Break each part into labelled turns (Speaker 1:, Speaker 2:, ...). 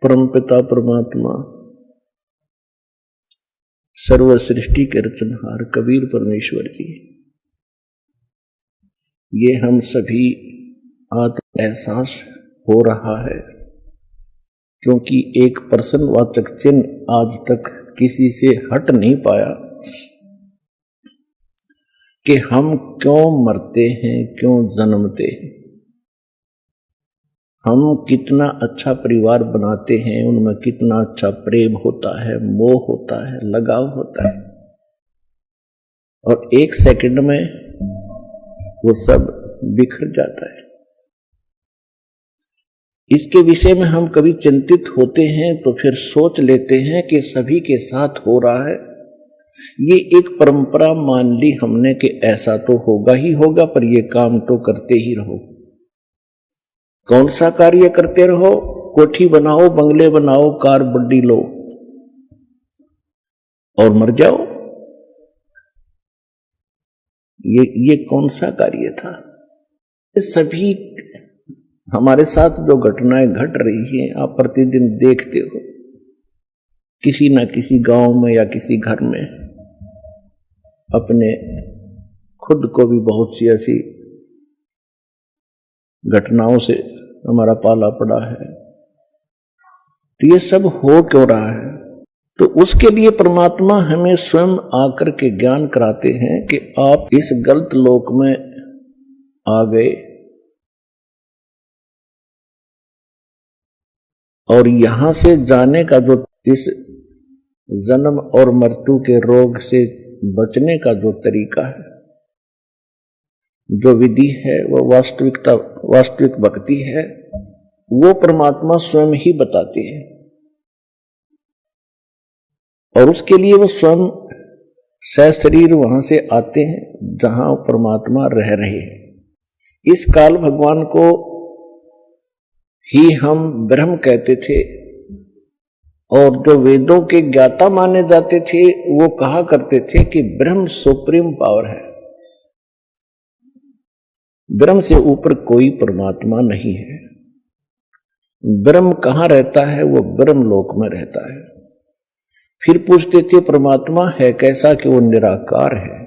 Speaker 1: परमपिता परमात्मा सर्व सृष्टि के रचनहार कबीर परमेश्वर जी, ये हम सभी आत्म एहसास हो रहा है, क्योंकि एक प्रश्नवाचक चिन्ह आज तक किसी से हट नहीं पाया कि हम क्यों मरते हैं, क्यों जन्मते हैं। हम कितना अच्छा परिवार बनाते हैं, उनमें कितना अच्छा प्रेम होता है, मोह होता है, लगाव होता है, और एक सेकंड में वो सब बिखर जाता है। इसके विषय में हम कभी चिंतित होते हैं तो फिर सोच लेते हैं कि सभी के साथ हो रहा है। ये एक परंपरा मान ली हमने कि ऐसा तो होगा ही होगा, पर ये काम तो करते ही रहो। कौन सा कार्य करते रहो? कोठी बनाओ, बंगले बनाओ, कार बड्डी लो और मर जाओ। ये कौन सा कार्य था? ये सभी हमारे साथ जो घटनाएं घट रही हैं, आप प्रतिदिन देखते हो, किसी ना किसी गांव में या किसी घर में अपने खुद को भी बहुत सी ऐसी घटनाओं से हमारा पाला पड़ा है। तो ये सब हो क्यों रहा है? तो उसके लिए परमात्मा हमें स्वयं आकर के ज्ञान कराते हैं कि आप इस गलत लोक में आ गए और यहां से जाने का जो इस जन्म और मृत्यु के रोग से बचने का जो तरीका है, जो विधि है, वो वास्तविक भक्ति है, वो परमात्मा स्वयं ही बताते हैं। और उसके लिए वो स्वयं सशरीर वहां से आते हैं जहां परमात्मा रह रहे हैं। इस काल भगवान को ही हम ब्रह्म कहते थे, और जो वेदों के ज्ञाता माने जाते थे वो कहा करते थे कि ब्रह्म सुप्रीम पावर है, ब्रह्म से ऊपर कोई परमात्मा नहीं है। ब्रह्म कहां रहता है? वो ब्रह्म लोक में रहता है। फिर पूछते थे परमात्मा है कैसा? कि वो निराकार है।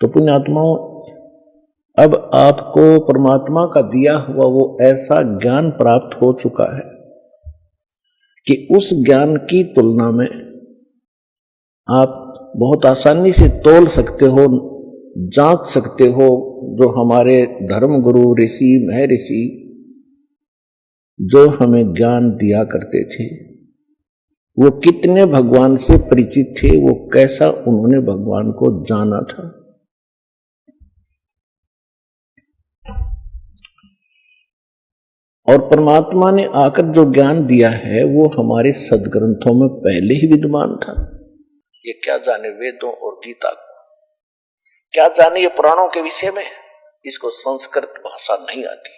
Speaker 1: तो पुण्यात्माओं, अब आपको परमात्मा का दिया हुआ वो ऐसा ज्ञान प्राप्त हो चुका है कि उस ज्ञान की तुलना में आप बहुत आसानी से तोल सकते हो, जांच सकते हो। जो हमारे धर्म गुरु ऋषि महर्षि जो हमें ज्ञान दिया करते थे, वो कितने भगवान से परिचित थे, वो कैसा उन्होंने भगवान को जाना था। और परमात्मा ने आकर जो ज्ञान दिया है वो हमारे सदग्रंथों में पहले ही विद्यमान था। ये क्या जाने वेदों और गीता को, क्या जाने ये पुराणों के विषय में, इसको संस्कृत भाषा नहीं आती।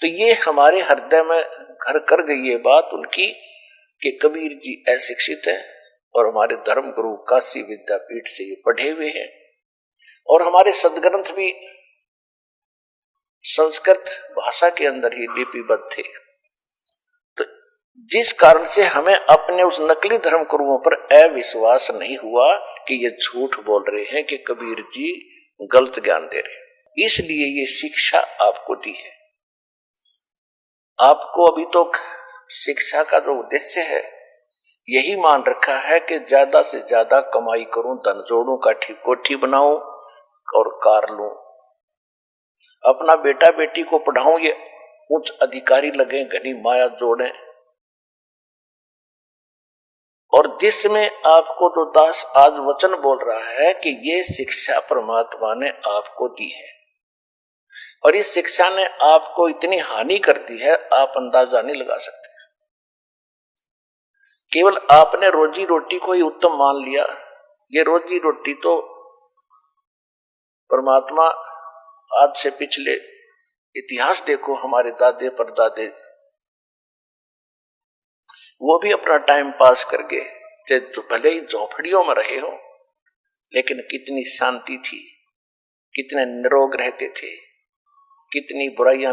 Speaker 1: तो ये हमारे हृदय में घर कर गई ये बात उनकी कि कबीर जी अशिक्षित है, और हमारे धर्म गुरु काशी विद्यापीठ से ये पढ़े हुए हैं, और हमारे सदग्रंथ भी संस्कृत भाषा के अंदर ही लिपिबद्ध थे। तो जिस कारण से हमें अपने उस नकली धर्म गुरुओं पर अविश्वास नहीं हुआ कि ये झूठ बोल रहे हैं, कि कबीर जी गलत ज्ञान दे रहे हैं। इसलिए ये शिक्षा आपको दी है। आपको अभी तो शिक्षा का जो उद्देश्य है यही मान रखा है कि ज्यादा से ज्यादा कमाई करूं, धन जोड़ूं, कोठी बनाऊं और कार लूं, अपना बेटा बेटी को पढ़ाऊं, ये उच्च अधिकारी लगे, घनी माया जोड़ें। और जिसमें आपको तो दास आज वचन बोल रहा है कि ये शिक्षा परमात्मा ने आपको दी है, और इस शिक्षा ने आपको इतनी हानि कर दी है आप अंदाजा नहीं लगा सकते। केवल आपने रोजी रोटी को ही उत्तम मान लिया। ये रोजी रोटी तो परमात्मा, आज से पिछले इतिहास देखो, हमारे दादे परदादे वो भी अपना टाइम पास करके, तो भले ही झोपड़ियों में रहे हो, लेकिन कितनी शांति थी, कितने निरोग रहते थे, कितनी बुराइयां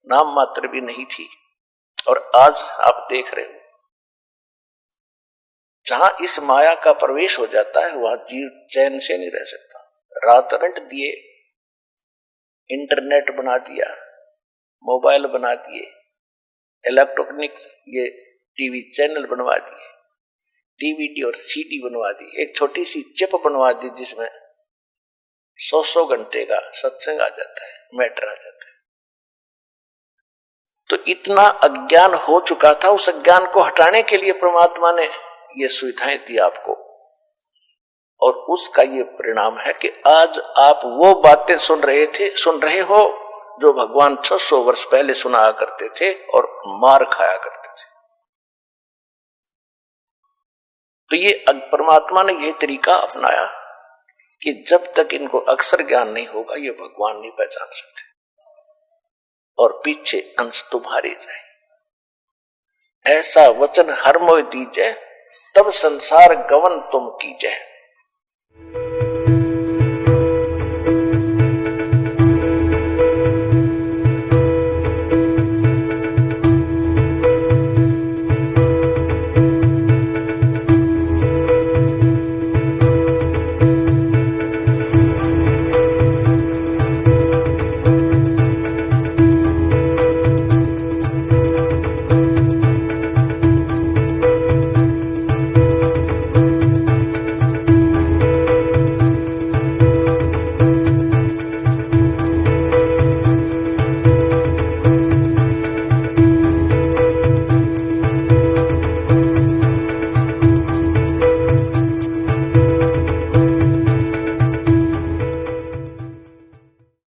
Speaker 1: नाम मात्र भी नहीं थी। और आज आप देख रहे हो, जहां इस माया का प्रवेश हो जाता है वहां जीव चैन से नहीं रह सकता। रात रंट दिए, इंटरनेट बना दिया, मोबाइल बना दिए, इलेक्ट्रॉनिक ये टीवी चैनल बनवा दिए, डीवीडी और सीडी बनवा दी, एक छोटी सी चिप बनवा दी जिसमें 100 घंटे का सत्संग आ जाता है, मैटर आ जाता है। तो इतना अज्ञान हो चुका था, उस अज्ञान को हटाने के लिए परमात्मा ने ये सुविधाएं दी आपको। और उसका ये परिणाम है कि आज आप वो बातें सुन रहे हो जो भगवान 600 वर्ष पहले सुनाया करते थे और मार खाया करते थे। तो ये परमात्मा ने यह तरीका अपनाया कि जब तक इनको अक्षर ज्ञान नहीं होगा ये भगवान नहीं पहचान सकते, और पीछे अंश तुम्हारे जाए। ऐसा वचन हर मोय दीजै, तब संसार गवन तुम कीजै।